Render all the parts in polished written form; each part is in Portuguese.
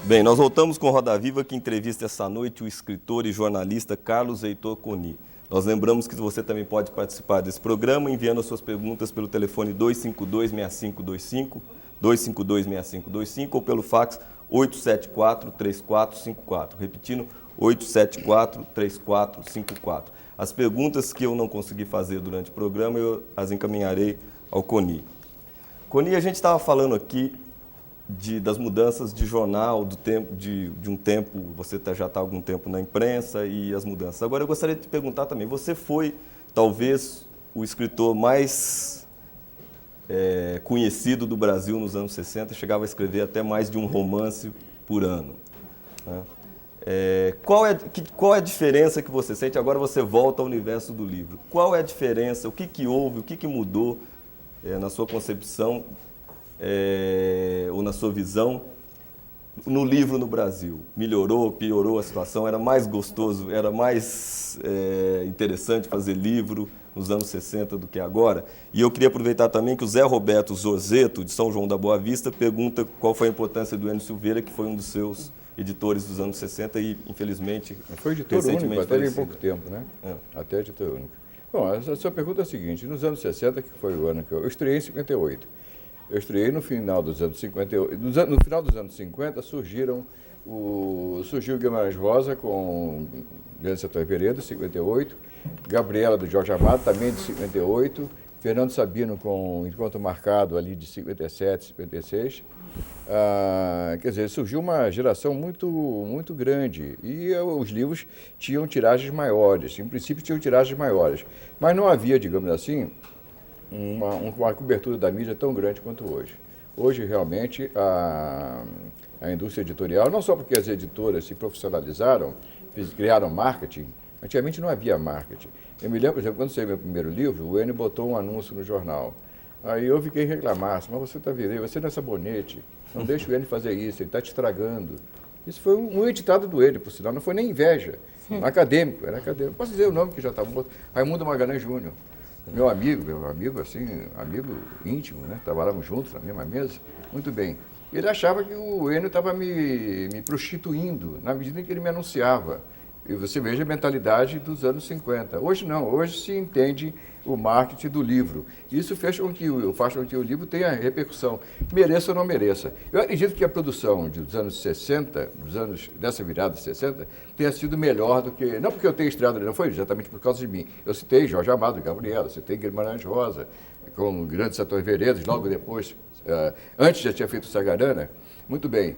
Bem, nós voltamos com Roda Viva, que entrevista essa noite o escritor e jornalista Carlos Heitor Coni. Nós lembramos que você também pode participar desse programa enviando as suas perguntas pelo telefone 252-6525, 252-6525 ou pelo fax 874-3454. Repetindo, 874-3454. As perguntas que eu não consegui fazer durante o programa, eu as encaminharei ao Coni. Coni, a gente estava falando aqui das mudanças de jornal, do tempo, de um tempo, você já está há algum tempo na imprensa e as mudanças. Agora, eu gostaria de te perguntar também, você foi, talvez, o escritor mais conhecido do Brasil nos anos 60, chegava a escrever até mais de um romance por ano, né? Qual é a diferença que você sente? Agora você volta ao universo do livro. Qual é a diferença? O que houve? O que mudou na sua concepção ou na sua visão no livro no Brasil? Melhorou, piorou a situação? Era mais gostoso, era mais interessante fazer livro nos anos 60 do que agora? E eu queria aproveitar também que o Zé Roberto Zorzeto, de São João da Boa Vista, pergunta qual foi a importância do Enio Silveira, que foi um dos seus editores dos anos 60 e, infelizmente, foi editor único até bem falecido. Pouco tempo, né? Até editor único. Bom, a sua pergunta é a seguinte: nos anos 60, que foi o ano que eu estreiei em 58, eu estreiei no final dos anos 58, no final dos anos 50 surgiu o Guimarães Rosa com Grande Sertões Veredas, 58, Gabriela do Jorge Amado, também de 58, Fernando Sabino com Encontro Marcado ali de 57, 56. Quer dizer, surgiu uma geração muito grande e os livros tinham tiragens maiores, em princípio tinham tiragens maiores, mas não havia, digamos assim, uma cobertura da mídia tão grande quanto hoje. Hoje, realmente, a indústria editorial, não só porque as editoras se profissionalizaram, criaram marketing, antigamente não havia marketing. Eu me lembro, por exemplo, quando saiu meu primeiro livro, o Enio botou um anúncio no jornal. Aí eu fiquei reclamar, mas você está virando, você não é sabonete, não deixa o Enio fazer isso, ele está te estragando. Isso foi um editado do Enio, por sinal, não foi nem inveja, acadêmico, era acadêmico. Posso dizer o nome que já estava morto? Raimundo Magalhães Júnior. Meu amigo, assim, amigo íntimo, né? Trabalhávamos juntos na mesma mesa, muito bem. Ele achava que o Enio estava me prostituindo, na medida em que ele me anunciava. E você veja a mentalidade dos anos 50. Hoje não, hoje se entende o marketing do livro. Isso faz com que o livro tenha repercussão, mereça ou não mereça. Eu acredito que a produção dos anos 60, dessa virada de 60, tenha sido melhor do que... Não porque eu tenha estreado, não foi exatamente por causa de mim. Eu citei Jorge Amado, Gabriela, citei Guimarães Rosa, com Grandes Sertões Veredas, logo depois, antes já tinha feito Sagarana. Muito bem.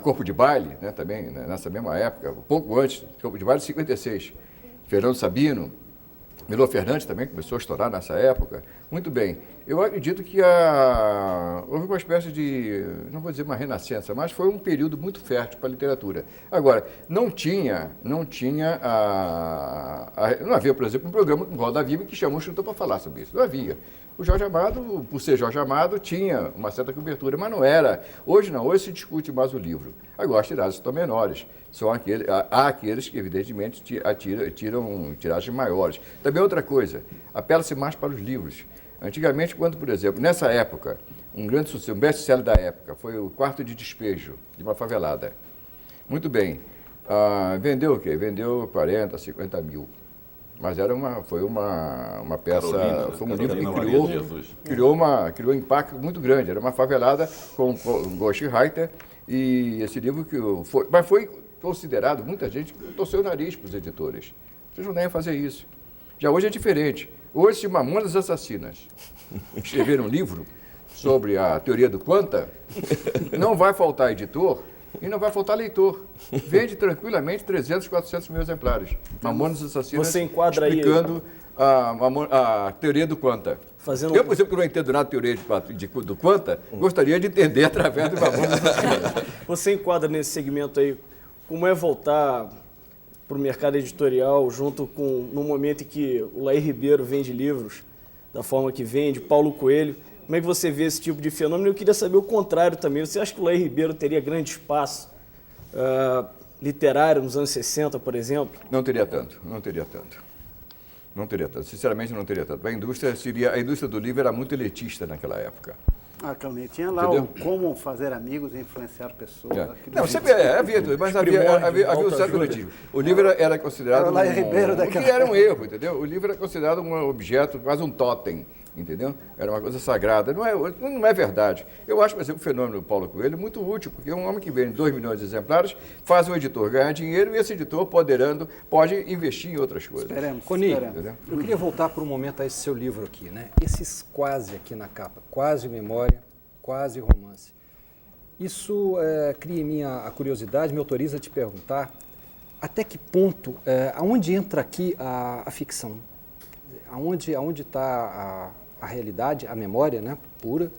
Corpo de Baile, né, também, né, nessa mesma época, um pouco antes, Corpo de Baile, 56. Fernando Sabino, Milor Fernandes também começou a estourar nessa época. Muito bem. Eu acredito que houve uma espécie de, não vou dizer uma renascença, mas foi um período muito fértil para a literatura. Agora, não havia, por exemplo, um programa com Roda Viva que chamou o escritor para falar sobre isso. Não havia. O Jorge Amado, por ser Jorge Amado, tinha uma certa cobertura, mas não era. Hoje não, hoje se discute mais o livro. Agora as tiragens estão menores. Há aqueles que, evidentemente, tiram tiragens maiores. Também outra coisa, apela-se mais para os livros. Antigamente, quando, por exemplo, nessa época, um grande sucesso, um best-seller da época, foi o Quarto de Despejo, de uma favelada. Muito bem. Vendeu o quê? Vendeu 40, 50 mil. Mas foi uma peça, Carolina, foi um livro que criou um impacto muito grande. Era uma favelada com ghostwriter e esse livro foi considerado, muita gente torceu o nariz para os editores. Vocês não devem fazer isso. Já hoje é diferente. Hoje, se Mamonas Assassinas escrever um livro sobre a teoria do Quanta, não vai faltar editor e não vai faltar leitor. Vende tranquilamente 300, 400 mil exemplares. Mamonas Assassinas você enquadra explicando a teoria do Quanta. Eu, por exemplo, que não entendo nada da teoria do Quanta, gostaria de entender através do Mamonas Assassinas. Você enquadra nesse segmento aí, como é voltar para o mercado editorial no momento em que o Laí Ribeiro vende livros da forma que vende, Paulo Coelho. Como é que você vê esse tipo de fenômeno? Eu queria saber o contrário também. Você acha que o Laí Ribeiro teria grande espaço literário nos anos 60, por exemplo? Não teria tanto. Sinceramente, não teria tanto. A indústria do livro era muito elitista naquela época. Ah, Calmir, tinha lá Entendeu? o como fazer amigos e influenciar pessoas. aquilo Não, que- sempre havia, mas havia um certo motivo. O livro era considerado Era lá em Ribeiro daquela- que era um erro, entendeu? O livro era considerado um objeto, quase um totem, entendeu? Era uma coisa sagrada. Não é verdade. Eu acho, por exemplo, o fenômeno do Paulo Coelho muito útil, porque é um homem que vende 2 milhões de exemplares, faz um editor ganhar dinheiro e esse editor, pode investir em outras coisas. Esperemos, Coni, esperemos. eu queria voltar por um momento a esse seu livro aqui, né? Esses quase aqui na capa, quase memória, quase romance. Isso cria em mim a curiosidade, me autoriza a te perguntar até que ponto, aonde entra aqui a ficção? Aonde está a realidade, a memória, né, pura,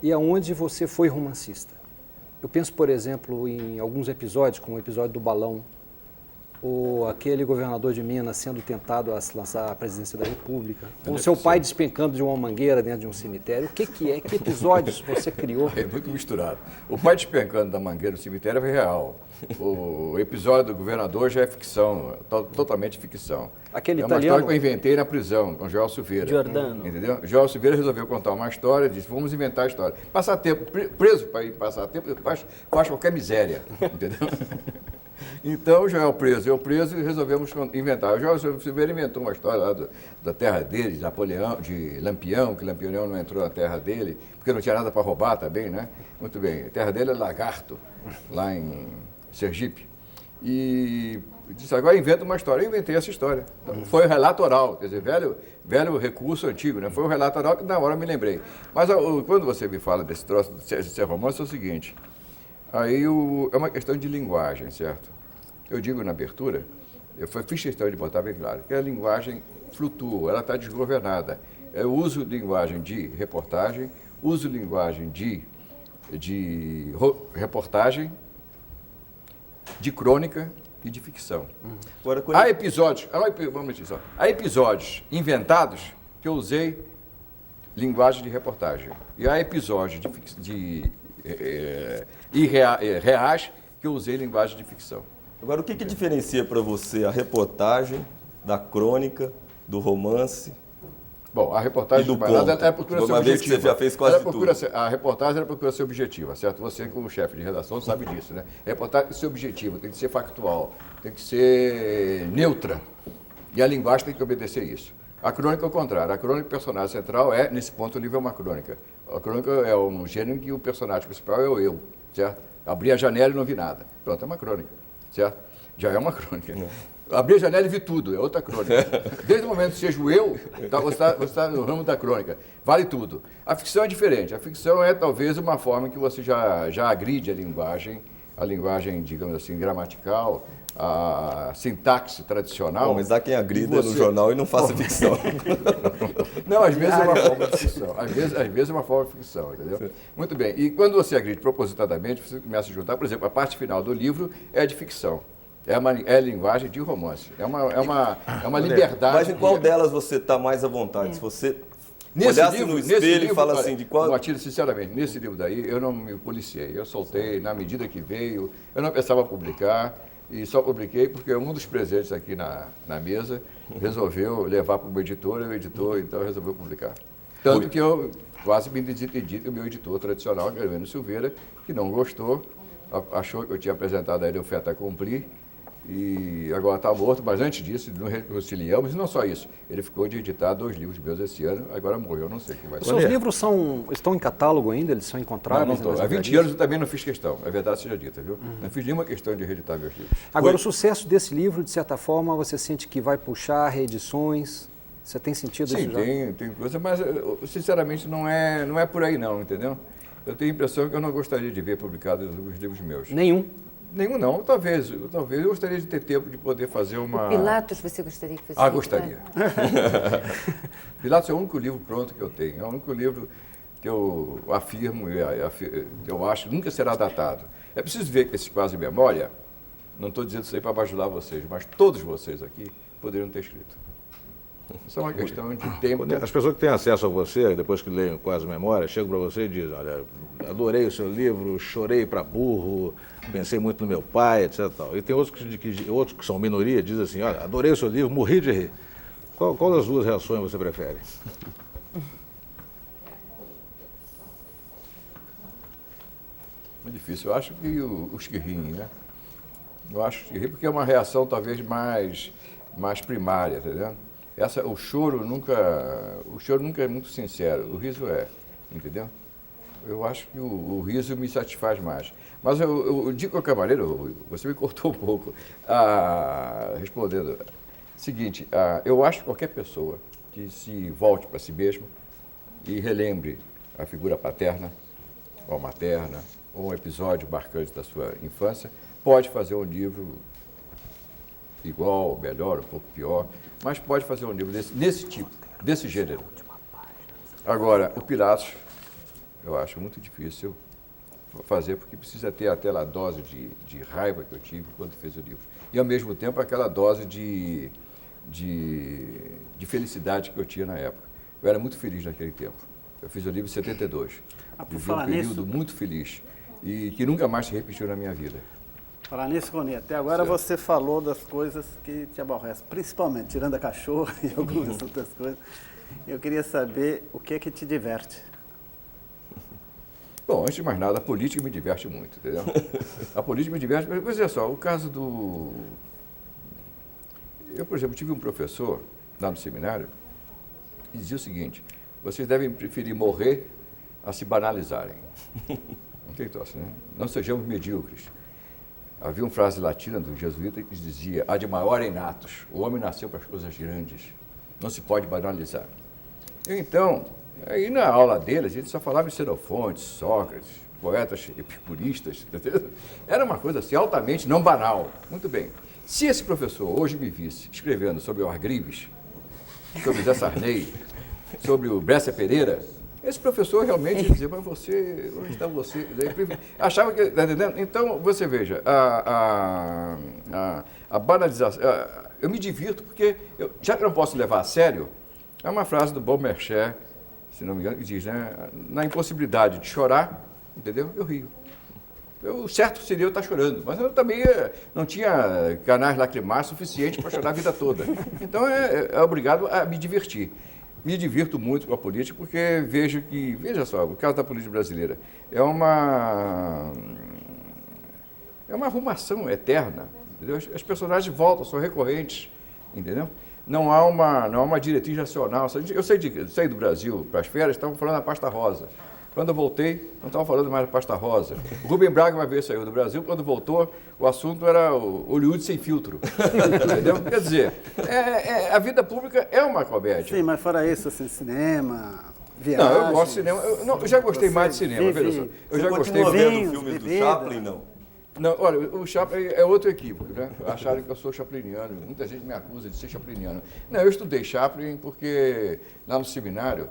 e aonde você foi romancista? Eu penso, por exemplo, em alguns episódios, como o episódio do balão, ou aquele governador de Minas sendo tentado a se lançar à presidência da República, ou seu pai despencando de uma mangueira dentro de um cemitério. O que é? Que episódios você criou? É muito misturado. O pai despencando da mangueira do cemitério é real. O episódio do governador já é ficção, totalmente ficção. Aquele é uma italiano- história que eu inventei na prisão, com Joel Silveira. Giordano. Entendeu? Joel Silveira resolveu contar uma história, disse, vamos inventar a história. Passar tempo, preso para ir passar tempo, faz qualquer miséria, entendeu? Então, o Joel preso, eu preso, e resolvemos inventar. O Joel Silveira inventou uma história lá da terra dele, de Napoleão, de Lampião, que Lampião não entrou na terra dele, porque não tinha nada para roubar também, né? Muito bem. A terra dele é Lagarto, lá em Sergipe. E disse, agora inventa uma história. Eu inventei essa história. Foi o relato oral, quer dizer, velho recurso antigo, né? Foi o relato oral que na hora eu me lembrei. Mas quando você me fala desse troço de ser romance, é o seguinte, aí é uma questão de linguagem, certo? Eu digo na abertura, fiz questão de botar bem claro, que a linguagem flutua, ela está desgovernada. Eu uso linguagem de reportagem, uso linguagem de reportagem, de crônica e de ficção. Agora, quando... Há episódios inventados que eu usei linguagem de reportagem. E há episódios reais que eu usei linguagem de ficção. Agora, o que diferencia para você a reportagem da crônica, do romance? Bom, a reportagem E do ela conto? procura ser Uma vez objetiva. que você já fez quase tudo. A reportagem ela procura ser objetiva, certo? Você, como chefe de redação, sabe disso, né? A reportagem tem que ser objetiva, tem que ser factual, tem que ser neutra. E a linguagem tem que obedecer isso. A crônica é o contrário. A crônica, o personagem central nesse ponto, o livro é uma crônica. A crônica é um gênero em que o personagem principal é o eu, certo? Abri a janela e não vi nada. Pronto, é uma crônica, certo? Já é uma crônica. Abri a janela e vi tudo, é outra crônica. Desde o momento que seja o eu, você está no ramo da crônica. Vale tudo. A ficção é diferente. A ficção é talvez uma forma em que você já agride a linguagem, digamos assim, gramatical, a sintaxe tradicional. Bom, mas há quem agrida no jornal e não faça ficção. Não, às vezes é uma forma de ficção. Às vezes é uma forma de ficção, entendeu? Sim. Muito bem. E quando você agride propositadamente, você começa a juntar, por exemplo, a parte final do livro é de ficção. É linguagem de romance. É uma liberdade. Mas em qual delas você está mais à vontade? Se você olhasse no espelho livro, e fala olha, assim, de qual... Matilde, sinceramente, nesse livro daí, eu não me policiei. Eu soltei na medida que veio. Eu não pensava publicar e só publiquei porque um dos presentes aqui na mesa resolveu levar para uma editora, e o editor, então, resolveu publicar. Tanto que eu quase me desentendi do meu editor tradicional, que era o Eno Silveira, que não gostou, achou que eu tinha apresentado a ele o fait accompli, e agora está morto, mas antes disso, não reconciliamos, e não só isso, ele ficou de editar 2 livros meus esse ano, agora morreu, não sei o que vai Os ser. seus livros estão em catálogo ainda? Eles são encontráveis? Não estou. nas Há 20 livrarias? anos eu também não fiz questão, a verdade seja dita, viu? Não fiz nenhuma questão de reeditar meus livros. Agora, o sucesso desse livro, de certa forma, você sente que vai puxar reedições? Você tem sentido Sim, isso já? tem coisa, mas sinceramente não é por aí não, entendeu? Eu tenho a impressão que eu não gostaria de ver publicados os livros meus. Nenhum? Nenhum não, talvez eu gostaria de ter tempo de poder fazer uma... Pilatos, você gostaria que fosse? Gostaria. Pilatos é o único livro pronto que eu tenho, é o único livro que eu afirmo, que eu acho nunca será datado. É preciso ver que esse quase memória, não estou dizendo isso aí para bajular vocês, mas todos vocês aqui poderiam ter escrito. Isso é uma questão de tempo. As pessoas que têm acesso a você, depois que leem Quase Memória, chegam para você e dizem, olha, adorei o seu livro, chorei para burro, pensei muito no meu pai, etc. E tem outros que são minoria, dizem assim, olha, adorei o seu livro, morri de rir. Qual das duas reações você prefere? difícil. Eu acho que os que riem, né? Eu acho que riem porque é uma reação talvez mais primária, tá vendo? O choro nunca é muito sincero, o riso é, entendeu? Eu acho que o riso me satisfaz mais. Mas eu digo ao cavaleiro, você me cortou um pouco, respondendo. Seguinte, eu acho que qualquer pessoa que se volte para si mesmo e relembre a figura paterna, ou materna, ou um episódio marcante da sua infância, pode fazer um livro igual, melhor, um pouco pior, mas pode fazer um livro desse tipo, desse gênero. Agora, o Pilatos, eu acho muito difícil fazer, porque precisa ter aquela dose de raiva que eu tive quando fez o livro. E, ao mesmo tempo, aquela dose de felicidade que eu tinha na época. Eu era muito feliz naquele tempo. Eu fiz o livro em 72. Vivi um período muito feliz e que nunca mais se repetiu na minha vida. Falar nisso, Rony, até agora Certo. você falou das coisas que te aborrecem, principalmente tirando a cachorra e algumas outras coisas. Eu queria saber o que é que te diverte. Bom, antes de mais nada, a política me diverte muito, entendeu? A política me diverte, mas olha só, o caso do... Eu, por exemplo, tive um professor lá no seminário que dizia o seguinte: vocês devem preferir morrer a se banalizarem. Não tem tosse, né? Não sejamos medíocres. Havia uma frase latina do jesuíta que dizia: ad maiorem natus, o homem nasceu para as coisas grandes, não se pode banalizar. Então, aí na aula dele, a gente só falava em Xenofonte, Sócrates, poetas epicuristas, entendeu? Era uma coisa assim, altamente não banal. Muito bem. Se esse professor hoje me visse escrevendo sobre o Argrives, sobre Zé Sarney, sobre o Brescia Pereira, esse professor realmente dizia: mas você, onde está você? Achava que, tá entendendo? Então, você veja, a banalização, eu me divirto porque, já que eu não posso levar a sério, é uma frase do Beaumarchais, se não me engano, que diz, né, na impossibilidade de chorar, entendeu? Eu rio. O certo seria eu estar chorando, mas eu também não tinha canais lacrimais suficientes para chorar a vida toda. Então, é obrigado a me divertir. Me divirto muito com a política porque vejo que, veja só, o caso da política brasileira é uma arrumação eterna, entendeu? As personagens voltam, são recorrentes, entendeu? Não há uma diretriz nacional. Eu saí do Brasil para as férias, estavam falando da pasta rosa. Quando eu voltei, não estavam falando mais da pasta rosa. O Rubem Braga uma vez saiu do Brasil, quando voltou, o assunto era o Hollywood sem filtro. Entendeu? Quer dizer, a vida pública é uma comédia. Sim, mas fora isso, assim, cinema, viagem... Não, eu gosto de cinema. Eu já gostei mais de cinema, veja só. Eu já gostei Continua vendo vinhos, filmes do bebida. Chaplin, não? Não, olha, o Chaplin é outro equívoco, né? Acharam que eu sou chapliniano, muita gente me acusa de ser chapliniano. Não, eu estudei Chaplin porque lá no seminário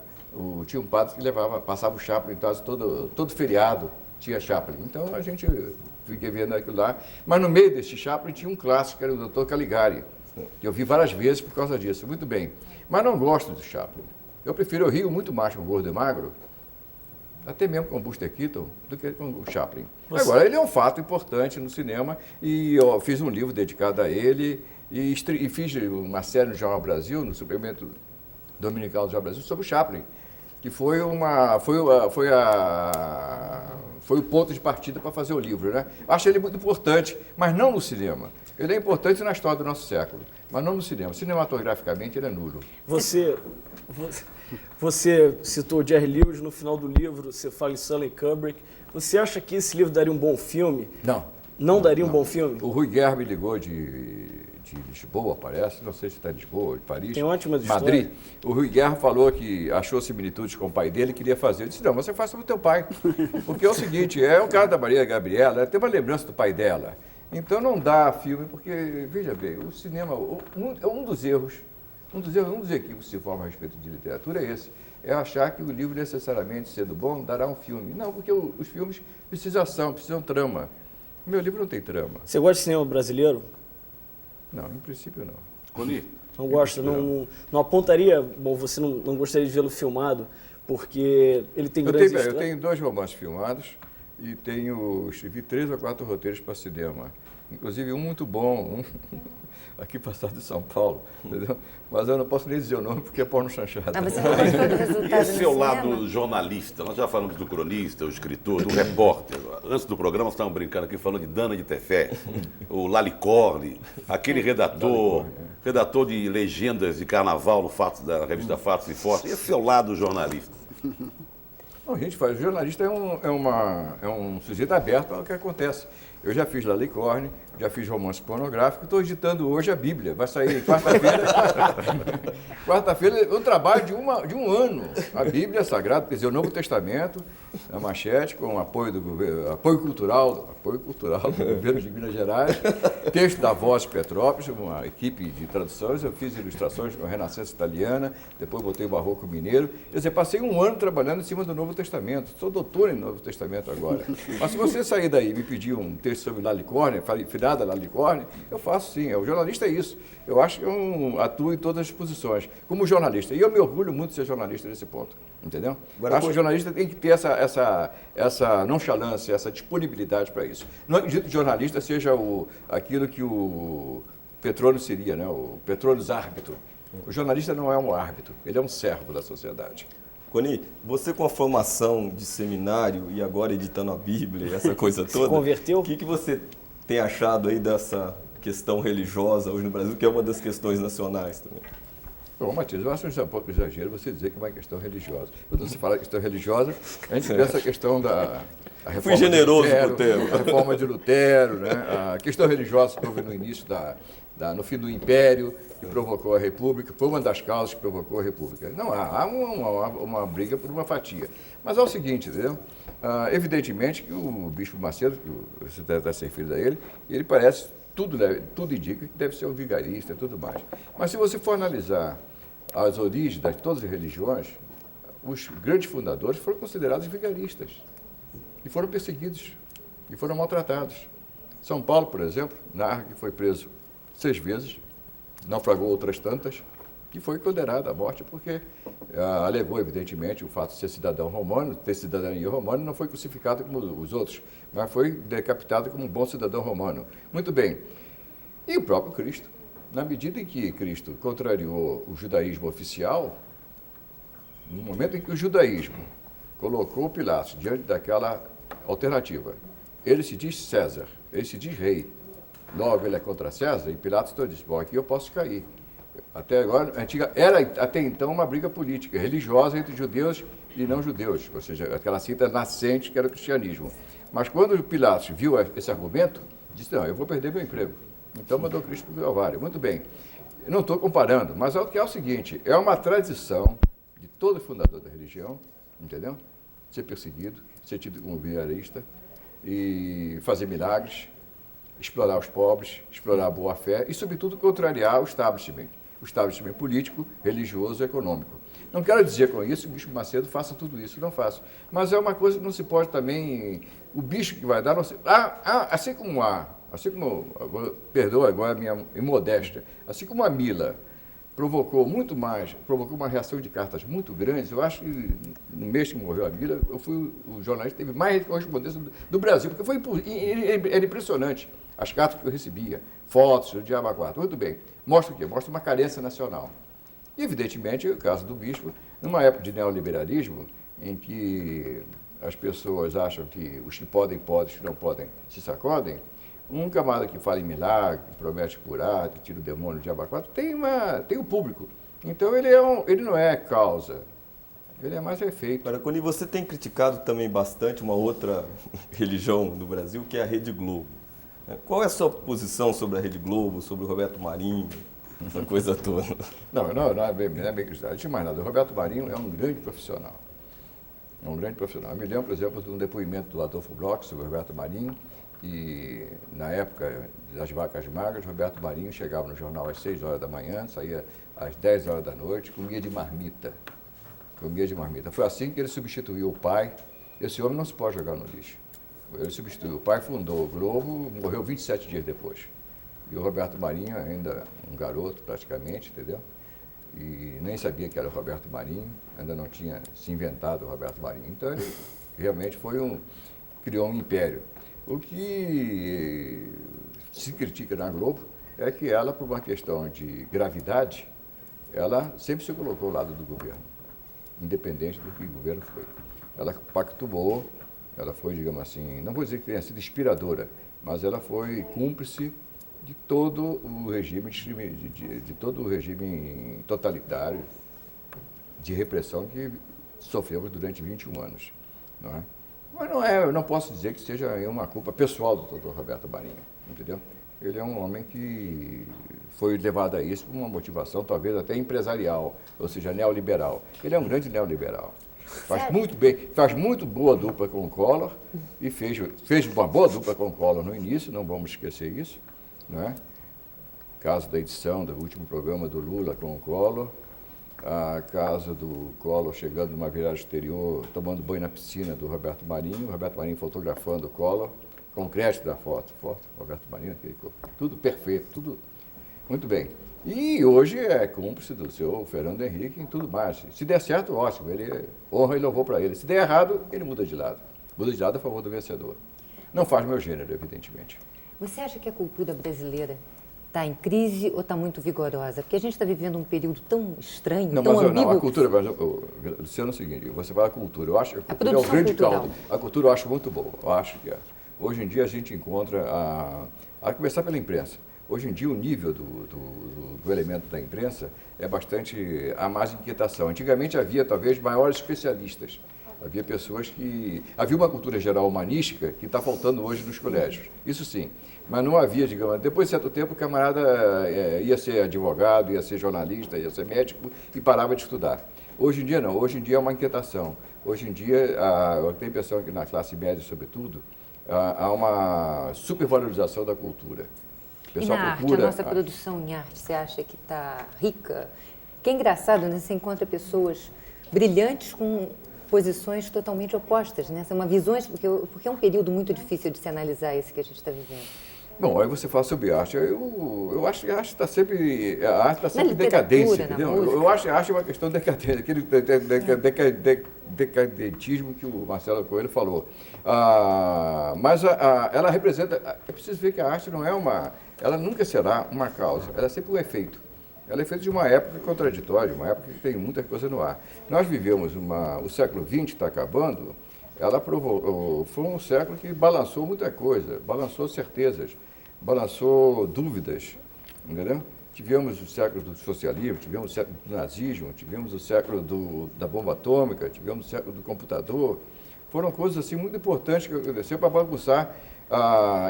tinha um padre que passava o Chaplin em casa todo feriado, tinha Chaplin. Então a gente fiquei vendo aquilo lá. Mas no meio desse Chaplin tinha um clássico, que era o Dr. Caligari, que eu vi várias vezes por causa disso. Muito bem. Mas não gosto do Chaplin. Eu rio muito mais com o Gordo e Magro, até mesmo com o Buster Keaton, do que com o Chaplin. Agora, ele é um fato importante no cinema e eu fiz um livro dedicado a ele e fiz uma série no Jornal Brasil, no suplemento dominical do Jornal Brasil, sobre o Chaplin, que foi o ponto de partida para fazer o livro, né? Acho ele muito importante, mas não no cinema. Ele é importante na história do nosso século, mas não no cinema. Cinematograficamente, ele é nulo. Você citou Jerry Lewis no final do livro, você fala em Stanley Kubrick. Você acha que esse livro daria um bom filme? Não. Não daria um bom filme? O Rui Guerra me ligou de Lisboa, parece, não sei se está em Lisboa, de Paris, Tem ótimas Madrid. O Rui Guerra falou que achou similitudes com o pai dele e queria fazer. Eu disse: não, você faz sobre o teu pai. Porque é o seguinte, é um cara da Maria Gabriela, tem uma lembrança do pai dela. Então não dá filme, porque, veja bem, o cinema, um dos equívocos que se forma a respeito de literatura é esse. É achar que o livro, necessariamente sendo bom, dará um filme. Não, porque os filmes precisam trama. O meu livro não tem trama. Você gosta de cinema brasileiro? Não, em princípio não. Coni, Não gosta? Não apontaria... Bom, você não gostaria de vê-lo filmado, porque ele tem grandes Eu tenho 2 romances filmados e escrevi 3 ou 4 roteiros para cinema. inclusive um muito bom, aqui passado de São Paulo, entendeu? Mas eu não posso nem dizer o nome porque é porno chanchado. Ah, você não gostou do resultado E esse no seu cinema? lado jornalista, nós já falamos do cronista, o escritor, do repórter. Antes do programa, nós estávamos brincando aqui, falando de Dana de Tefé, o Lalicorne, aquele redator de legendas de carnaval no Fatos, da revista Fatos e Fortes. Esse seu lado jornalista. Não, gente, o jornalista é um sujeito aberto ao que acontece. Eu já fiz Lalicorne, já fiz romance pornográfico, estou editando hoje a Bíblia. Vai sair quarta-feira. Quarta-feira é um trabalho de um ano. A Bíblia Sagrada, quer dizer, o Novo Testamento, a Manchete, com apoio do governo, apoio cultural do governo de Minas Gerais, texto da Voz Petrópolis, uma equipe de traduções, eu fiz ilustrações com a Renascença Italiana, depois botei o Barroco Mineiro. Quer dizer, passei um ano trabalhando em cima do Novo Testamento. Sou doutor em Novo Testamento agora. Mas se você sair daí e me pedir um texto sobre Lalicorne, finada Lalicorne, eu faço sim. O jornalista é isso. Eu acho que eu atuo em todas as posições, como jornalista. E eu me orgulho muito de ser jornalista nesse ponto, entendeu? Agora, acho que o jornalista tem que ter essa nonchalância, essa disponibilidade para isso. Não acredito que o jornalista seja aquilo que o Petrônio seria, né? O Petrônio árbitro. O jornalista não é um árbitro, ele é um servo da sociedade. Coni, você com a formação de seminário e agora editando a Bíblia, essa coisa toda, converteu? O que você tem achado aí dessa questão religiosa hoje no Brasil, que é uma das questões nacionais também? Bom, Matias, eu acho um pouco exagero você dizer que é uma questão religiosa. Quando você fala questão religiosa, a gente pensa a questão da reforma. Fui generoso de com o termo. A reforma de Lutero, né? A questão religiosa que houve no início, no fim do Império, que provocou a República, foi uma das causas que provocou a República. Não, há uma briga por uma fatia. Mas é o seguinte, entendeu? Evidentemente que o Bispo Macedo, que você está se referindo a ele parece, tudo indica que deve ser um vigarista e tudo mais. Mas se você for analisar as origens de todas as religiões, os grandes fundadores foram considerados vigaristas e foram perseguidos e foram maltratados. São Paulo, por exemplo, narra que foi preso 6 vezes, naufragou outras tantas e foi condenado à morte porque alegou, evidentemente, o fato de ser cidadão romano, ter cidadania romana, não foi crucificado como os outros, mas foi decapitado como um bom cidadão romano. Muito bem. E o próprio Cristo, na medida em que Cristo contrariou o judaísmo oficial, no momento em que o judaísmo colocou Pilatos diante daquela alternativa, ele se diz César, ele se diz rei, logo ele é contra César, e Pilatos então disse, bom, aqui eu posso cair. Até agora, era até então uma briga política, religiosa entre judeus e não judeus, ou seja, aquela cinta nascente que era o cristianismo. Mas quando Pilatos viu esse argumento, disse, não, eu vou perder meu emprego. Então mandou Cristo para o Calvário. Muito bem. Eu não estou comparando, mas é o seguinte, é uma tradição de todo fundador da religião, entendeu? Ser perseguido, ser tido como vigarista e fazer milagres, explorar os pobres, explorar a boa-fé e, sobretudo, contrariar o establishment político, religioso e econômico. Não quero dizer com isso que o Bispo Macedo faça tudo isso, não faço. Mas é uma coisa que não se pode também... O bicho que vai dar... Não se, perdoa agora a minha imodéstia, assim como a Mila provocou uma reação de cartas muito grande, eu acho que no mês que morreu a Mila, eu fui o jornalista que teve mais correspondência do Brasil, porque era impressionante as cartas que eu recebia, fotos, o diabo a quatro. Muito bem. Mostra o quê? Mostra uma carência nacional. E, evidentemente, o caso do bispo, numa época de neoliberalismo, em que as pessoas acham que os que podem, os que não podem, se sacodem, um camarada que fala em milagre, que promete curar, que tira o demônio, o diabo a quatro, tem o público. Então, ele não é causa, ele é mais efeito. Agora, Coni, você tem criticado também bastante uma outra religião do Brasil, que é a Rede Globo. Qual é a sua posição sobre a Rede Globo, sobre o Roberto Marinho, essa coisa toda? Não é bem cristão. Antes de mais nada, o Roberto Marinho é um grande profissional. É um grande profissional. Eu me lembro, por exemplo, de um depoimento do Adolfo Bloch sobre o Roberto Marinho, e na época das vacas magras, Roberto Marinho chegava no jornal às 6 horas da manhã, saía às 10 horas da noite, comia de marmita. Foi assim que ele substituiu o pai. Esse homem não se pode jogar no lixo. Ele substituiu. O pai fundou o Globo, morreu 27 dias depois. E o Roberto Marinho, ainda um garoto praticamente, entendeu? E nem sabia que era o Roberto Marinho, ainda não tinha se inventado o Roberto Marinho. Então ele realmente criou um império. O que se critica na Globo é que ela, por uma questão de gravidade, ela sempre se colocou ao lado do governo, independente do que o governo foi. Ela pactuou, ela foi, digamos assim, não vou dizer que tenha sido inspiradora, mas ela foi cúmplice de todo o regime, de todo o regime totalitário de repressão que sofremos durante 21 anos. Não é? Mas eu não posso dizer que seja uma culpa pessoal do doutor Roberto Marinho, entendeu? Ele é um homem que foi levado a isso por uma motivação talvez até empresarial, ou seja, neoliberal. Ele é um grande neoliberal. Faz muito bem, faz muito boa dupla com o Collor e fez uma boa dupla com o Collor no início, não vamos esquecer isso, não é? Caso da edição do último programa do Lula com o Collor, a caso do Collor chegando numa viagem exterior, tomando banho na piscina do Roberto Marinho, fotografando o Collor, com crédito da foto, Roberto Marinho, aquele corpo, tudo perfeito, tudo muito bem. E hoje é cúmplice do seu Fernando Henrique em tudo mais. Se der certo, ótimo, ele honra e louvor para ele. Se der errado, ele muda de lado. Muda de lado a favor do vencedor. Não faz meu gênero, evidentemente. Você acha que a cultura brasileira está em crise ou está muito vigorosa? Porque a gente está vivendo um período tão estranho, não, tão mas, ambíguo. Não, a cultura, Luciano, é o seguinte, você fala a cultura, eu acho que a cultura é o grande cultural. caldo. A cultura eu acho muito boa, eu acho que é. Hoje em dia a gente encontra, a começar pela imprensa, hoje em dia o nível do elemento da imprensa é bastante, há mais inquietação. Antigamente havia talvez maiores especialistas, havia pessoas que, havia uma cultura geral humanística que está faltando hoje nos colégios, isso sim. Mas não havia, digamos, depois de certo tempo o camarada ia ser advogado, ia ser jornalista, ia ser médico e parava de estudar. Hoje em dia não, hoje em dia é uma inquietação. Hoje em dia, eu tenho a impressão que na classe média, sobretudo, há uma supervalorização da cultura. O pessoal e na arte, a nossa produção em arte, você acha que está rica? Que é engraçado, né? Você encontra pessoas brilhantes com posições totalmente opostas, né? São visões, porque é um período muito difícil de se analisar esse que a gente está vivendo. Bom, aí você fala sobre arte. Eu acho que a arte está sempre em decadência, entendeu? Eu acho que a arte é uma questão decadente, aquele decadentismo que o Marcelo Coelho falou. Mas ela representa, é preciso ver que a arte não é ela nunca será uma causa, ela é sempre um efeito. Ela é feita de uma época contraditória, uma época que tem muita coisa no ar. Nós vivemos o século XX está acabando, foi um século que balançou muita coisa, balançou certezas, balançou dúvidas, entendeu? Tivemos o século do socialismo, tivemos o século do nazismo, tivemos o século da bomba atômica, tivemos o século do computador. Foram coisas assim muito importantes que aconteceram para bagunçar.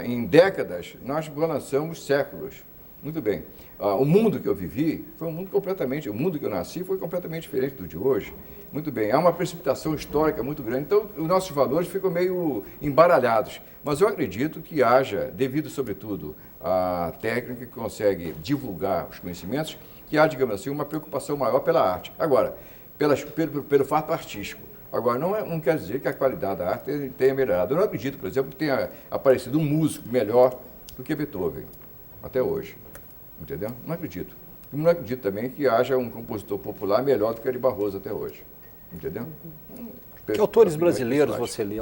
Em décadas, nós balançamos séculos. Muito bem. O mundo que eu vivi foi um mundo completamente, o mundo que eu nasci foi completamente diferente do de hoje. Muito bem, há uma precipitação histórica muito grande, então os nossos valores ficam meio embaralhados. Mas eu acredito que haja, devido sobretudo à técnica que consegue divulgar os conhecimentos, que há, digamos assim, uma preocupação maior pela arte. Agora, pelo fato artístico. Agora, não quer dizer que a qualidade da arte tenha melhorado. Eu não acredito, por exemplo, que tenha aparecido um músico melhor do que Beethoven, até hoje. Entendeu? Não acredito. Não acredito também que haja um compositor popular melhor do que Ari Barroso até hoje. Entendeu? Que autores brasileiros você lê?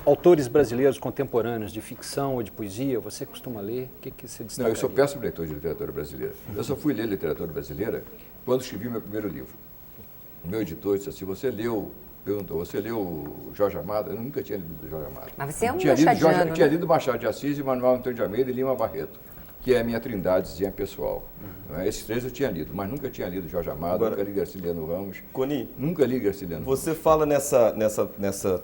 Autores brasileiros contemporâneos de ficção ou de poesia, você costuma ler? O que você destaca? Não, eu sou péssimo leitor de literatura brasileira. Eu só fui ler literatura brasileira quando escrevi meu primeiro livro. O meu editor disse assim, perguntou, você leu o Jorge Amado? Eu nunca tinha lido o Jorge Amado. Mas você é um machadiano, né? Tinha lido Machado de Assis e Manuel Antônio de Almeida e Lima Barreto, que é a minha trindadezinha pessoal. Esses três eu tinha lido, mas nunca tinha lido Jorge Amado, Agora, nunca li Graciliano Ramos. Coni, nunca li Graciliano Ramos. Você fala nessa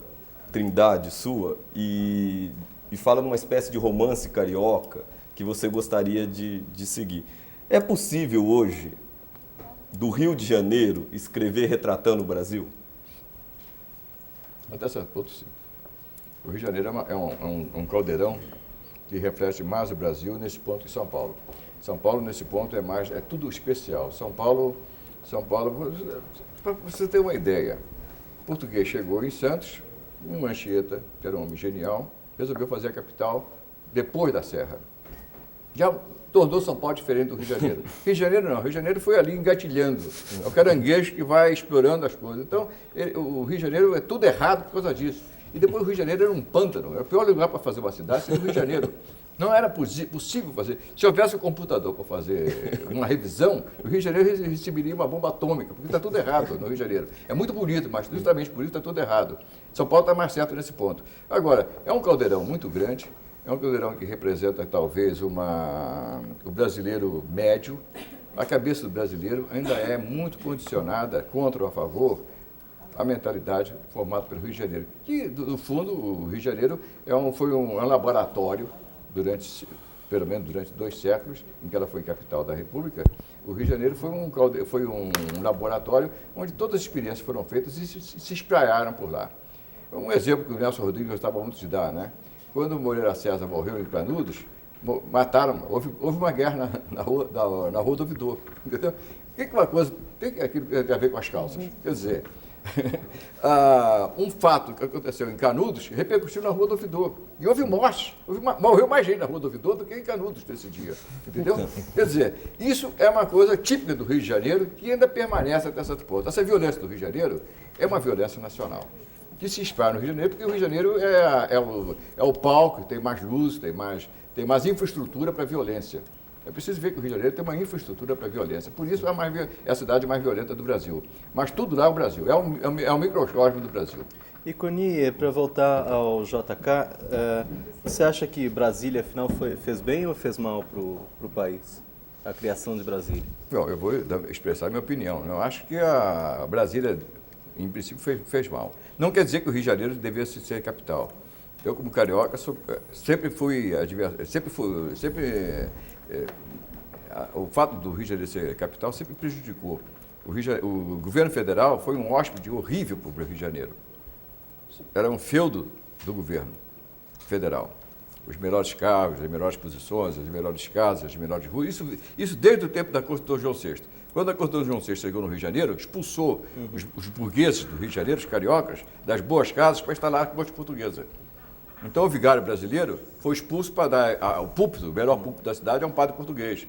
trindade sua e fala numa espécie de romance carioca que você gostaria de seguir. É possível hoje, do Rio de Janeiro, escrever retratando o Brasil? Até certo ponto, sim. O Rio de Janeiro é um caldeirão que reflete mais o Brasil nesse ponto que São Paulo. São Paulo, nesse ponto, é tudo especial. São Paulo, para você ter uma ideia, o português chegou em Santos, um Anchieta, que era um homem genial, resolveu fazer a capital depois da Serra. Já tornou São Paulo diferente do Rio de Janeiro. Rio de Janeiro não, Rio de Janeiro foi ali engatilhando. É o caranguejo que vai explorando as coisas. Então, o Rio de Janeiro é tudo errado por causa disso. E depois o Rio de Janeiro era um pântano, era o pior lugar para fazer uma cidade, seria o Rio de Janeiro. Não era possível fazer. Se houvesse um computador para fazer uma revisão, o Rio de Janeiro receberia uma bomba atômica, porque está tudo errado no Rio de Janeiro. É muito bonito, mas justamente por isso está tudo errado. São Paulo está mais certo nesse ponto. Agora, é um caldeirão muito grande, é um caldeirão que representa talvez o brasileiro médio. A cabeça do brasileiro ainda é muito condicionada, contra ou a favor, a mentalidade formada pelo Rio de Janeiro. Que, no fundo, o Rio de Janeiro foi um laboratório, pelo menos durante 2 séculos, em que ela foi capital da República. O Rio de Janeiro foi um laboratório onde todas as experiências foram feitas e se espraiaram por lá. Um exemplo que o Nelson Rodrigues gostava muito de dar, né? Quando o Moreira César morreu em Canudos, mataram, houve uma guerra na rua do Ouvidor, entendeu? O que uma coisa tem aquilo a ver com as calças? Quer dizer, um fato que aconteceu em Canudos repercutiu na Rua do Ouvidor. E houve morte. Morreu mais gente na Rua do Ouvidor do que em Canudos nesse dia. Entendeu? Quer dizer, isso é uma coisa típica do Rio de Janeiro que ainda permanece até certo ponto. Essa violência do Rio de Janeiro é uma violência nacional, que se espalha no Rio de Janeiro, porque o Rio de Janeiro é o palco, tem mais luz, tem mais infraestrutura para a violência. É preciso ver que o Rio de Janeiro tem uma infraestrutura para a violência. Por isso é a cidade mais violenta do Brasil. Mas tudo lá é o Brasil, é um microcosmo do Brasil. E Coni, para voltar ao JK, você acha que Brasília, afinal, fez bem ou fez mal para o país? A criação de Brasília? Bom, eu vou expressar a minha opinião. Eu acho que a Brasília, em princípio, fez mal. Não quer dizer que o Rio de Janeiro devesse ser capital. Eu, como carioca, o fato do Rio de Janeiro ser capital sempre prejudicou. O governo federal foi um hóspede horrível para o Rio de Janeiro. Era um feudo do governo federal. Os melhores cargos, as melhores posições, as melhores casas, as melhores ruas. Isso desde o tempo da Corte do João VI. Quando a Corte do João VI chegou no Rio de Janeiro, expulsou os burgueses do Rio de Janeiro, os cariocas, das boas casas para instalar a corte portuguesa. Então o vigário brasileiro foi expulso para dar o púlpito, o melhor púlpito da cidade é um padre português.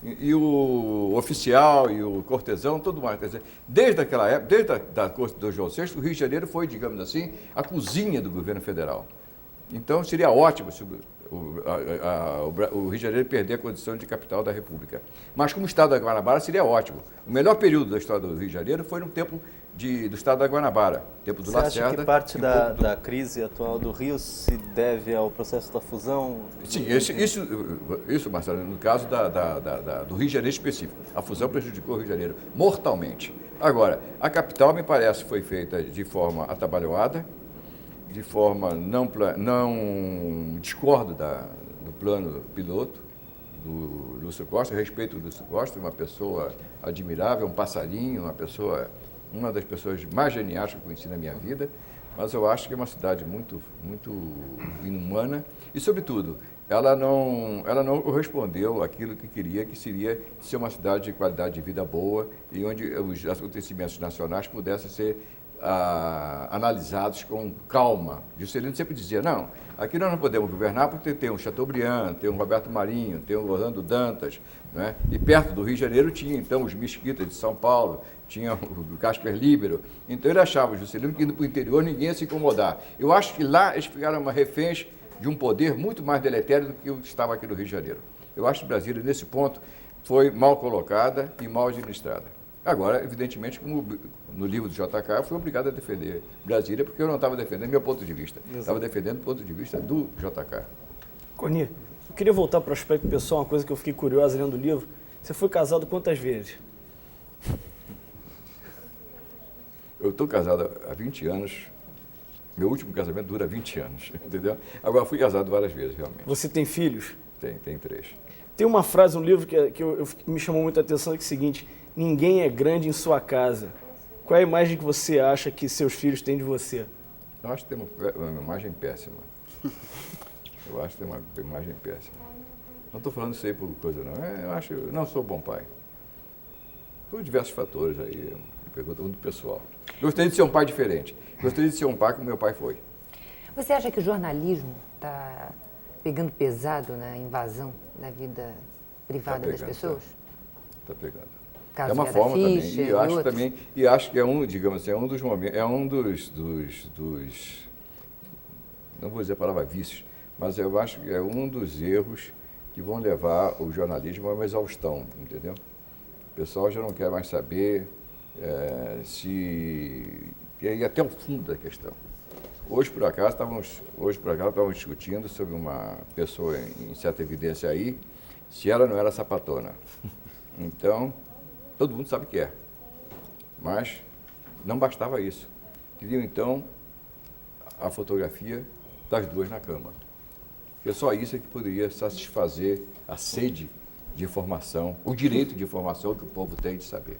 E o oficial e o cortesão, tudo mais. Quer dizer, desde aquela época, desde a Corte do João VI, o Rio de Janeiro foi, digamos assim, a cozinha do governo federal. Então seria ótimo se o Rio de Janeiro perder a condição de capital da República. Mas como Estado da Guanabara seria ótimo. O melhor período da história do Rio de Janeiro foi no tempo do Estado da Guanabara, tempo do Lacerda. Você acha que parte da crise atual do Rio se deve ao processo da fusão? Sim, isso, Marcelo, no caso do Rio de Janeiro específico. A fusão prejudicou o Rio de Janeiro mortalmente. Agora, a capital, me parece, foi feita de forma atabalhoada, de forma não discordo do plano piloto do Lúcio Costa. Eu respeito o Lúcio Costa, uma pessoa admirável, um passarinho, uma das pessoas mais geniais que eu conheci na minha vida, mas eu acho que é uma cidade muito, muito inumana e, sobretudo, ela não correspondeu àquilo que queria, que seria ser uma cidade de qualidade de vida boa e onde os acontecimentos nacionais pudessem ser analisados com calma. Juscelino sempre dizia, não, aqui nós não podemos governar porque tem um Chateaubriand, tem um Roberto Marinho, tem um Orlando Dantas, né? E perto do Rio de Janeiro tinha, então, os Mesquitas de São Paulo, tinha o Casper Líbero. Então ele achava, Juscelino, que indo para o interior ninguém ia se incomodar. Eu acho que lá eles ficaram reféns de um poder muito mais deletério do que o que estava aqui no Rio de Janeiro. Eu acho que Brasília, nesse ponto, foi mal colocada e mal administrada. Agora, evidentemente, como no livro do JK, eu fui obrigado a defender Brasília, porque eu não estava defendendo meu ponto de vista. Estava defendendo o ponto de vista do JK. Coni, eu queria voltar para o aspecto pessoal, uma coisa que eu fiquei curiosa lendo o livro. Você foi casado quantas vezes? Eu estou casado há 20 anos. Meu último casamento dura 20 anos, entendeu? Agora, fui casado várias vezes, realmente. Você tem filhos? Tem 3. Tem uma frase no livro que me chamou muita atenção, que é o seguinte: ninguém é grande em sua casa. Qual é a imagem que você acha que seus filhos têm de você? Eu acho que tem uma imagem péssima. Eu acho que tem uma imagem péssima. Não estou falando isso aí por coisa, não. Eu acho que eu não sou bom pai. Por diversos fatores aí, pergunta muito pessoal. Gostaria de ser um pai diferente. Gostaria de ser um pai como meu pai foi. Você acha que o jornalismo está pegando pesado na invasão da vida privada das pessoas? Está pegando. Caso é uma Vera forma Fischer, também, e acho que é um, digamos assim, é um dos momentos, é um dos não vou dizer a palavra vícios, mas eu acho que é um dos erros que vão levar o jornalismo a uma exaustão, entendeu? O pessoal já não quer mais saber e aí até o fundo da questão. Hoje, por acaso, estávamos discutindo sobre uma pessoa em certa evidência aí, se ela não era sapatona. Então, todo mundo sabe que é. Mas não bastava isso. Queriam, então, a fotografia das duas na cama. Porque só isso é que poderia satisfazer a sede de informação, o direito de informação que o povo tem de saber.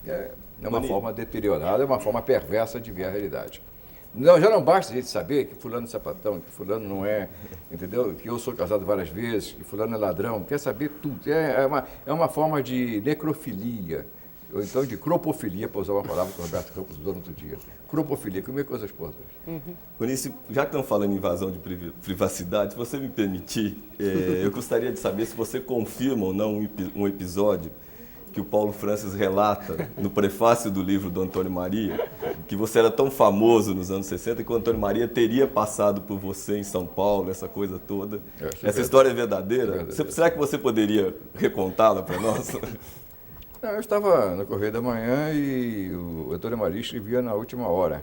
É uma forma deteriorada, é uma forma perversa de ver a realidade. Não, já não basta a gente saber que fulano é sapatão, que fulano não é, entendeu? Que eu sou casado várias vezes, que fulano é ladrão, quer saber tudo. É uma forma de necrofilia, ou então de cropofilia, para usar uma palavra que o Roberto Campos usou no outro dia. Cropofilia, comer coisas podres. Eunice, já que estamos falando em invasão de privacidade, se você me permitir, eu gostaria de saber se você confirma ou não um episódio que o Paulo Francis relata no prefácio do livro do Antônio Maria, que você era tão famoso nos anos 60 que o Antônio Maria teria passado por você em São Paulo, essa coisa toda. Essa história é verdadeira? Será que você poderia recontá-la para nós? Não, eu estava no Correio da Manhã e o Antônio Maria escrevia na última hora.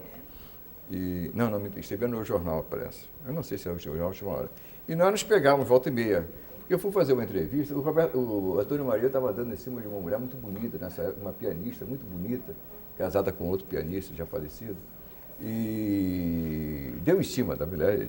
Não, escrevia no jornal, parece. Eu não sei se era na última hora. E nós nos pegávamos volta e meia. Eu fui fazer uma entrevista, o Antônio Maria estava dando em cima de uma mulher muito bonita, nessa época, uma pianista muito bonita, casada com outro pianista já falecido, e deu em cima da mulher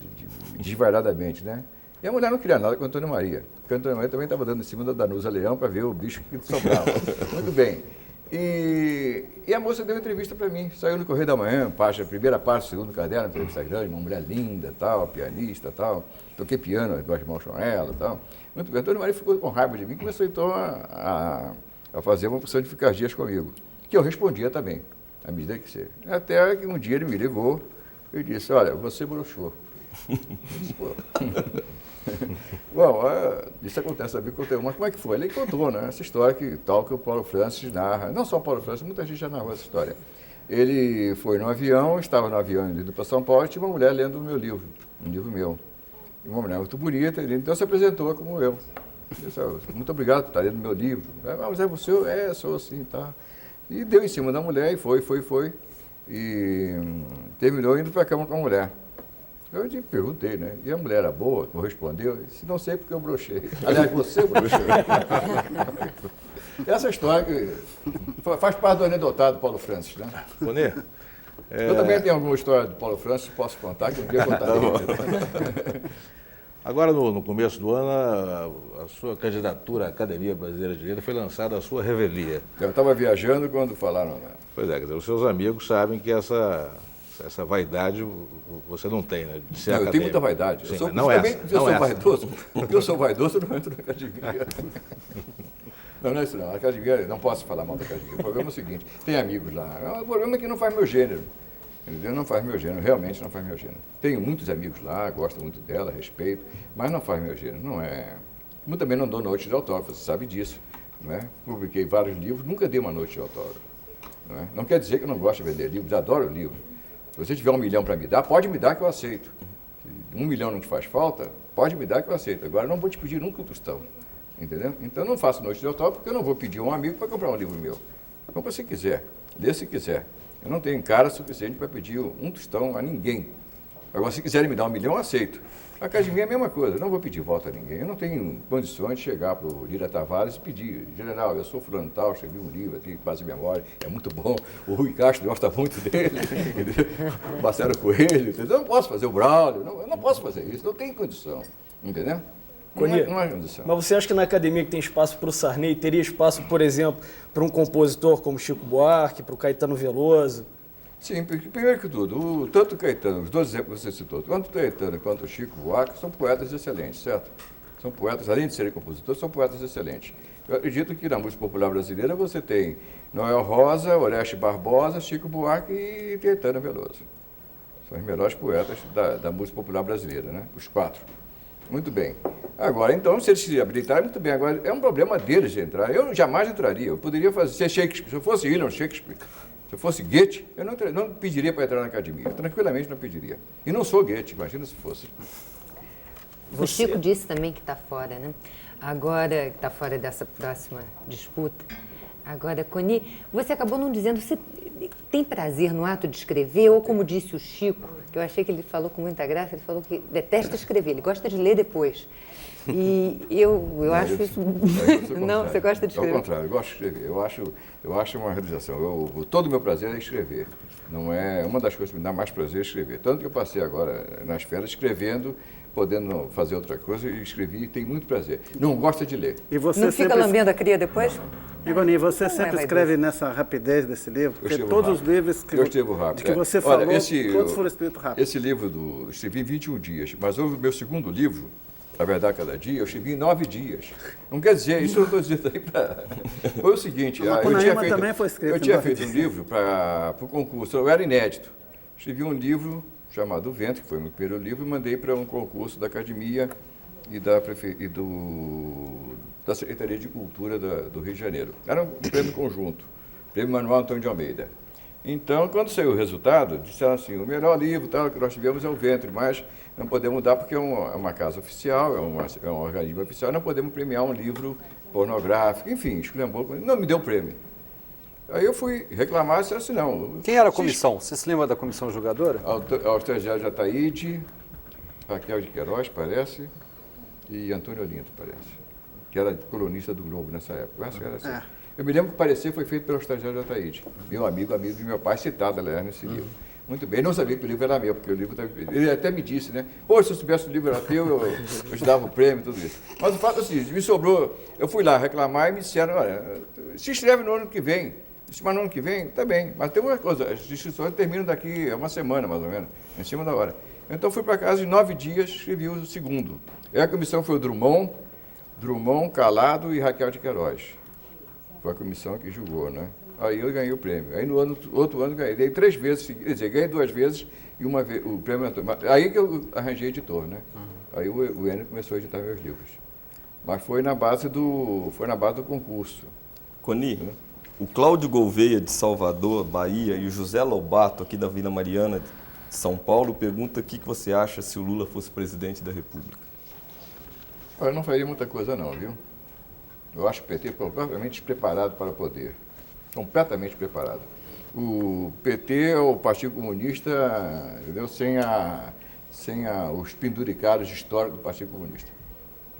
desvairadamente, né? E a mulher não queria nada com o Antônio Maria, porque o Antônio Maria também estava dando em cima da Danusa Leão para ver o bicho que sobrava. Muito bem. E a moça deu uma entrevista para mim, saiu no Correio da Manhã, primeira parte, segundo caderno, entrevista grande, uma mulher linda, tal, pianista, tal, toquei piano, duas mãos com ela, tal. Muito bem, Antônio Maria ficou com raiva de mim e começou então a fazer uma porção de ficardias comigo, que eu respondia também, à medida que seja. Até que um dia ele me ligou e disse, olha, você broxou. Bom, isso acontece, sabia que eu tenho uma. Como é que foi? Ele contou, né? Essa história que o Paulo Francis narra. Não só o Paulo Francis, muita gente já narrou essa história. Ele foi no avião, estava no avião indo para São Paulo e tinha uma mulher lendo o meu livro, um livro meu. E uma mulher muito bonita, ele então se apresentou como eu. Disse, muito obrigado por estar lendo meu livro. Mas é você? Sou assim, tá. E deu em cima da mulher e foi. E terminou indo para a cama com a mulher. Eu te perguntei, né? E a mulher era boa, correspondeu. Eu disse, não sei porque eu brochei. Aliás, você brochou. Essa história que faz parte do anedotado do Paulo Francis, né? Bonê, eu também tenho alguma história do Paulo Francis, posso contar, que um dia eu contarei. Agora, no começo do ano, a sua candidatura à Academia Brasileira de Letras foi lançada a sua revelia. Eu estava viajando quando falaram, né? Pois é, quer dizer, os seus amigos sabem que essa vaidade você não tem, né? De ser não, acadêmico. eu tenho muita vaidade. Sim, eu sou, não também, essa, eu não sou essa. vaidoso. Porque eu sou vaidoso, eu não entro na academia. Não é isso não. A academia, não posso falar mal da academia. O problema é o seguinte, tem amigos lá. O problema é que não faz meu gênero. Entendeu? Não faz meu gênero, realmente não faz meu gênero. Tenho muitos amigos lá, gosto muito dela, respeito, mas não faz meu gênero. Não é. Eu também não dou noite de autógrafo, você sabe disso. Não é? Publiquei vários livros, nunca dei uma noite de autógrafo. Não é? Não quer dizer que eu não gosto de vender livros, adoro livro. Se você tiver 1 milhão para me dar, pode me dar que eu aceito. Se 1 milhão não te faz falta, pode me dar que eu aceito. Agora, eu não vou te pedir nunca um tostão. Entendeu? Então, eu não faço noite de autógrafo porque eu não vou pedir a um amigo para comprar um livro meu. Compra se quiser, lê se quiser. Eu não tenho cara suficiente para pedir um tostão a ninguém. Agora, se quiserem me dar 1 milhão, eu aceito. A academia é a mesma coisa, eu não vou pedir voto a ninguém. Eu não tenho condições de chegar para o Lira Tavares e pedir, general, eu sou fulano tal, escrevi um livro aqui, quase memória, é muito bom. O Rui Castro gosta muito dele, o Marcelo Coelho, entendeu? Eu não posso fazer o Braulio, eu não posso fazer isso, não tenho condição, entendeu? Não é condição. Mas você acha que na academia que tem espaço para o Sarney, teria espaço, por exemplo, para um compositor como Chico Buarque, para o Caetano Veloso? Sim, primeiro que tudo, tanto o Caetano, os dois exemplos que você citou, tanto o Caetano quanto o Chico Buarque são poetas excelentes, certo? São poetas, além de serem compositores, são poetas excelentes. Eu acredito que na música popular brasileira você tem Noel Rosa, Oreste Barbosa, Chico Buarque e Caetano Veloso. São os melhores poetas da música popular brasileira, né? Os 4. Muito bem. Agora, então, se eles se habilitarem, muito bem. Agora, é um problema deles de entrar. Eu jamais entraria. Eu poderia fazer Shakespeare. Se eu fosse William Shakespeare, Se eu fosse Goethe, eu não pediria para entrar na academia. Tranquilamente não pediria. E não sou Goethe, imagina se fosse. O Chico disse também que está fora, né? Agora, está fora dessa próxima disputa. Agora, Coni, você acabou não dizendo, você tem prazer no ato de escrever? Ou como disse o Chico, que eu achei que ele falou com muita graça, ele falou que detesta escrever, ele gosta de ler depois. E eu acho isso... Não, você gosta de escrever? Ao contrário, eu gosto de escrever. Eu acho uma realização. Todo o meu prazer é escrever. Não é uma das coisas que me dá mais prazer é escrever. Tanto que eu passei agora nas férias escrevendo, podendo fazer outra coisa, e escrevi e tenho muito prazer. Não gosta de ler. E você não fica lambendo a cria depois? Igoni, você Não sempre é escreve nessa rapidez desse livro? Eu Porque escrevo todos rápido. os livros Eu escrevo rápido. de que você Olha, falou, todos foram escritos rápido. Esse livro eu escrevi em 21 dias, mas o meu segundo livro, A Verdade Cada Dia, eu escrevi em 9 dias. Não quer dizer, isso eu não estou dizendo aí para... Foi o seguinte, Mas Macunaíma também foi escrito eu em tinha 9 feito um dias. livro para o concurso, eu era inédito. Escrevi um livro chamado O Vento, que foi o meu primeiro livro, e mandei para um concurso da Academia e da Secretaria de Cultura do Rio de Janeiro. Era um prêmio conjunto, Prêmio Manuel Antônio de Almeida. Então, quando saiu o resultado, disseram assim, o melhor livro tal, que nós tivemos é O Ventre, mas não podemos dar porque é uma casa oficial, é um organismo oficial, não podemos premiar um livro pornográfico, enfim, esculhambou, não me deu prêmio. Aí eu fui reclamar e disse assim, não... Quem era a comissão? Você se lembra da comissão julgadora? Austrália Jataíde, Raquel de Queiroz, parece, e Antônio Olinto, parece, que era colunista do Globo nessa época. Eu acho que era assim. Eu me lembro que o parecer foi feito pelo Austrália Jataíde, meu amigo de meu pai, citado, aliás, nesse livro. Muito bem, não sabia que o livro era meu, porque o livro... Ele até me disse, né? Pô, se eu soubesse que o livro era teu, eu te dava o prêmio e tudo isso. Mas o fato é o seguinte, me sobrou... Eu fui lá reclamar e me disseram, olha, se inscreve no ano que vem. Eu disse, mas no ano que vem, tá bem. Mas tem uma coisa, as inscrições terminam daqui a uma semana, mais ou menos, em cima da hora. Então fui para casa, em 9 dias, escrevi o segundo. E a comissão foi o Drummond, Calado e Raquel de Queiroz. Foi a comissão que julgou, né? Aí eu ganhei o prêmio. Aí no outro ano ganhei. Dei 3 vezes, quer dizer, ganhei 2 vezes e uma vez o prêmio. Aí que eu arranjei editor, né? Aí o Enio começou a editar meus livros. Mas foi na base do concurso. Coni, o Cláudio Gouveia, de Salvador, Bahia, e o José Lobato, aqui da Vila Mariana, de São Paulo, pergunta o que você acha se o Lula fosse presidente da República. Eu não faria muita coisa não, viu? Eu acho o PT completamente despreparado para o poder. Completamente preparado. O PT é o Partido Comunista, entendeu? Sem os penduricados históricos do Partido Comunista.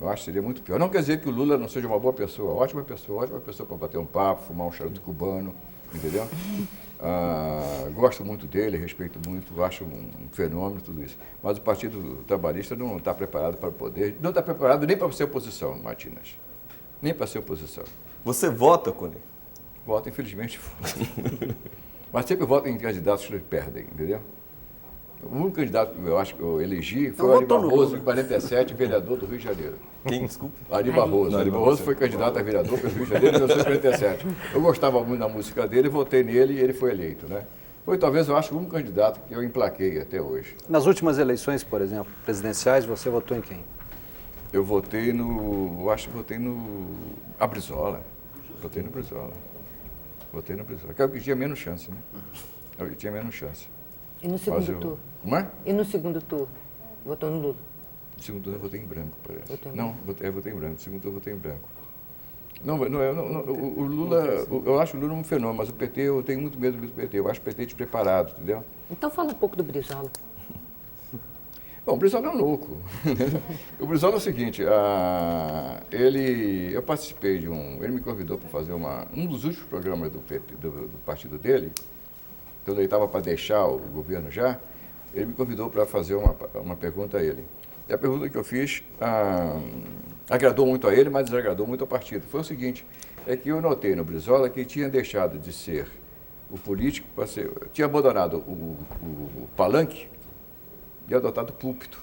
Eu acho que seria muito pior. Não quer dizer que o Lula não seja uma boa pessoa, ótima pessoa para bater um papo, fumar um charuto cubano, entendeu? Gosto muito dele, respeito muito, acho um fenômeno, tudo isso. Mas o Partido Trabalhista não está preparado para o poder, não está preparado nem para ser oposição, Martínez. Nem para ser oposição. Você vota, Coni? Voto, infelizmente, mas sempre voto em candidatos que perdem, entendeu? O único candidato que eu acho que eu elegi foi o Ari Barroso, em 47, vereador do Rio de Janeiro. Quem, desculpa? Ari Barroso. Ari Barroso foi candidato a vereador pelo Rio de Janeiro em 1947. Eu gostava muito da música dele, votei nele e ele foi eleito, né? Foi talvez, eu acho, o único candidato que eu emplaquei até hoje. Nas últimas eleições, por exemplo, presidenciais, você votou em quem? Eu votei no Brizola. Votei no Brizola. Que é o que tinha menos chance, né? É o que tinha menos chance. E no segundo turno? Como é? E no segundo turno? Votou no Lula? No segundo turno eu votei em branco, parece. Votou em não, votei em branco. No segundo turno eu votei em branco. O Lula, eu acho o Lula um fenômeno, mas o PT, eu tenho muito medo do PT. Eu acho o PT despreparado, entendeu? Então fala um pouco do Brizola. Bom, o Brizola é um louco. O Brizola é o seguinte, eu participei de ele me convidou para fazer um dos últimos programas do partido dele, então ele estava para deixar o governo já, ele me convidou para fazer uma pergunta a ele. E a pergunta que eu fiz agradou muito a ele, mas desagradou muito ao partido. Foi o seguinte, é que eu notei no Brizola que tinha deixado de ser o político, tinha abandonado o palanque, e adotado o púlpito.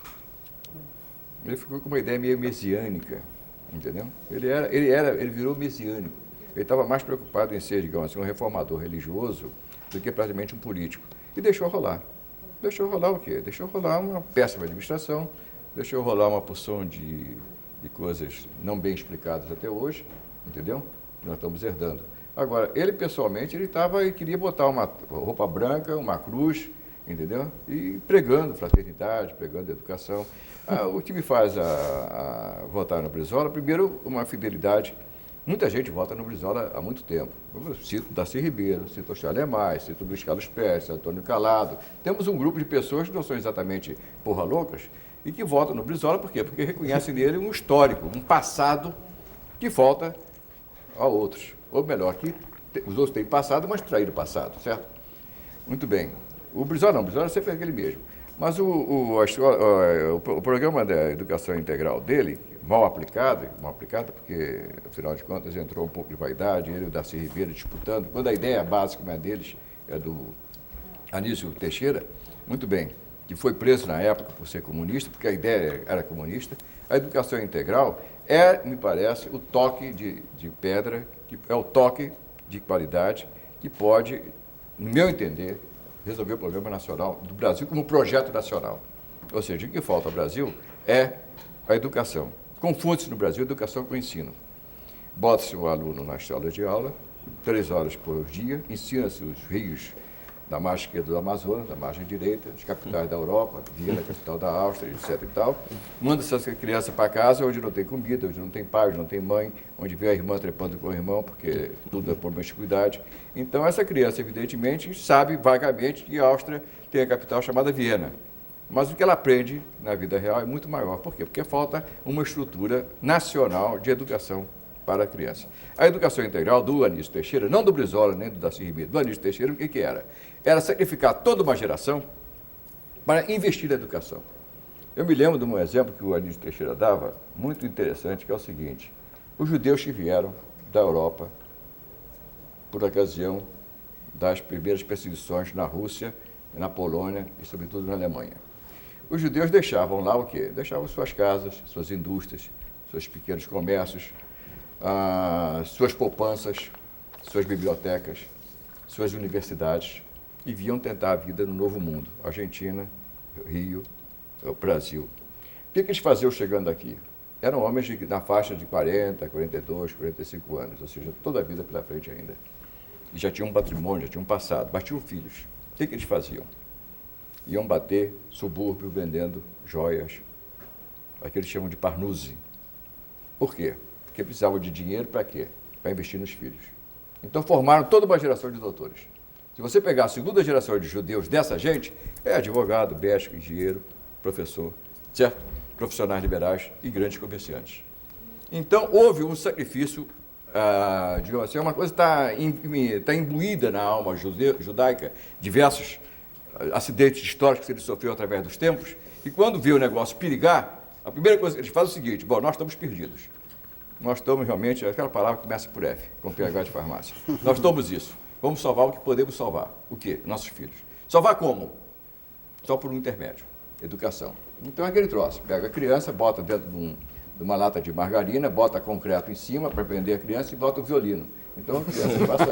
Ele ficou com uma ideia meio messiânica, entendeu? Ele virou messiânico. Ele estava mais preocupado em ser, digamos assim, um reformador religioso do que praticamente um político. E deixou rolar. Deixou rolar o quê? Deixou rolar uma péssima administração, deixou rolar uma porção de coisas não bem explicadas até hoje, entendeu? Que nós estamos herdando. Agora, ele pessoalmente, ele estava e queria botar uma roupa branca, uma cruz, entendeu? E pregando fraternidade, pregando educação. O que me faz votar no Brizola, primeiro, uma fidelidade. Muita gente vota no Brizola há muito tempo. Eu cito Darcy Ribeiro, cito Oxalá Lemais, cito Luiz Carlos Pérez, Antônio Calado. Temos um grupo de pessoas que não são exatamente porra loucas e que votam no Brizola, por quê? Porque reconhecem nele um histórico, um passado que falta a outros. Ou melhor, que os outros têm passado, mas traíram o passado, certo? Muito bem. O Brizola sempre é aquele mesmo. Mas o programa da educação integral dele, mal aplicado porque, afinal de contas, entrou um pouco de vaidade, ele e o Darcy Ribeiro disputando, quando a ideia básica não é deles, é do Anísio Teixeira, muito bem, que foi preso na época por ser comunista, porque a ideia era comunista. A educação integral me parece, o toque de pedra, que é o toque de qualidade que pode, no meu entender, resolver o problema nacional do Brasil como projeto nacional. Ou seja, o que falta ao Brasil é a educação. Confunde-se no Brasil educação com ensino. Bota-se o aluno na sala de aula, 3 horas por dia, ensina-se os rios da margem esquerda do Amazonas, da margem direita, as capitais da Europa, Viena, capital da Áustria, etc. e tal. Manda-se essa criança para casa onde não tem comida, onde não tem pai, onde não tem mãe, onde vê a irmã trepando com o irmão, porque tudo é por promiscuidade. Então, essa criança, evidentemente, sabe vagamente que a Áustria tem a capital chamada Viena. Mas o que ela aprende na vida real é muito maior. Por quê? Porque falta uma estrutura nacional de educação para a criança. A educação integral do Anísio Teixeira, não do Brizola, nem do Darcy Ribeiro, do Anísio Teixeira, o que era? Era sacrificar toda uma geração para investir na educação. Eu me lembro de um exemplo que o Anísio Teixeira dava, muito interessante, que é o seguinte: os judeus que vieram da Europa por ocasião das primeiras perseguições na Rússia, na Polônia e, sobretudo, na Alemanha. Os judeus deixavam lá o quê? Deixavam suas casas, suas indústrias, seus pequenos comércios, suas poupanças, suas bibliotecas, suas universidades, e vinham tentar a vida no novo mundo, Argentina, Rio, Brasil. O que eles faziam chegando aqui? Eram homens na faixa de 40, 42, 45 anos, ou seja, toda a vida pela frente ainda. E já tinham um patrimônio, já tinham um passado, mas tinham filhos. O que eles faziam? Iam bater subúrbio vendendo joias, o que eles chamam de parnuse. Por quê? Porque precisavam de dinheiro para quê? Para investir nos filhos. Então formaram toda uma geração de doutores. Se você pegar a segunda geração de judeus dessa gente, é advogado, médico, engenheiro, professor, certo? Profissionais liberais e grandes comerciantes. Então houve um sacrifício, digamos assim, uma coisa que está imbuída na alma judaica, diversos acidentes históricos que ele sofreu através dos tempos, e quando vê o negócio perigar, a primeira coisa que eles fazem é o seguinte: bom, nós estamos perdidos. Nós estamos realmente, aquela palavra começa por F, com PH de farmácia. Nós estamos isso. Vamos salvar o que podemos salvar. O quê? Nossos filhos. Salvar como? Só por um intermédio. Educação. Então é aquele troço. Pega a criança, bota dentro de uma lata de margarina, bota concreto em cima para prender a criança e bota o violino. Então a criança passa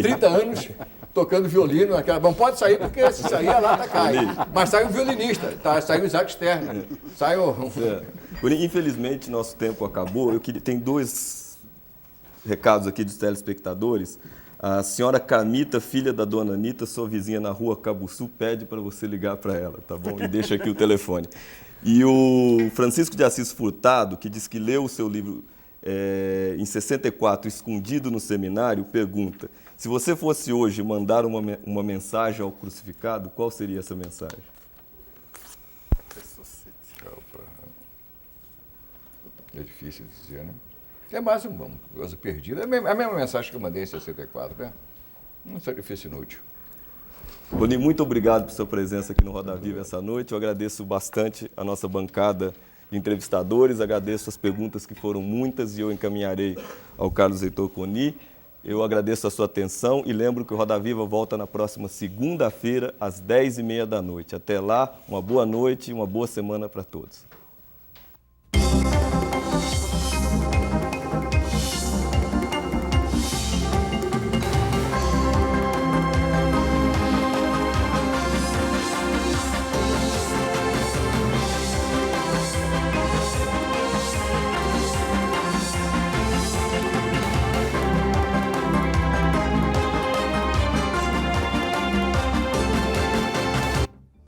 30 anos tocando violino. Não pode sair porque se sair a lata cai. Mas sai um violinista, sai o Isaac Stern. Sai o... Infelizmente, nosso tempo acabou. Tem 2 recados aqui dos telespectadores. A senhora Camita, filha da dona Anitta, sua vizinha na rua Cabuçu, pede para você ligar para ela, tá bom? E deixa aqui o telefone. E o Francisco de Assis Furtado, que diz que leu o seu livro em 64, Escondido no Seminário, pergunta: se você fosse hoje mandar uma mensagem ao crucificado, qual seria essa mensagem? É difícil dizer, né? É mais uma coisa perdida. É a mesma mensagem que eu mandei em 64, né? Um sacrifício inútil. Boni, muito obrigado por sua presença aqui no Roda Viva essa noite. Eu agradeço bastante a nossa bancada de entrevistadores, agradeço as perguntas que foram muitas e eu encaminharei ao Carlos Heitor Coni. Eu agradeço a sua atenção e lembro que o Roda Viva volta na próxima segunda-feira, às 10h30 da noite. Até lá, uma boa noite e uma boa semana para todos.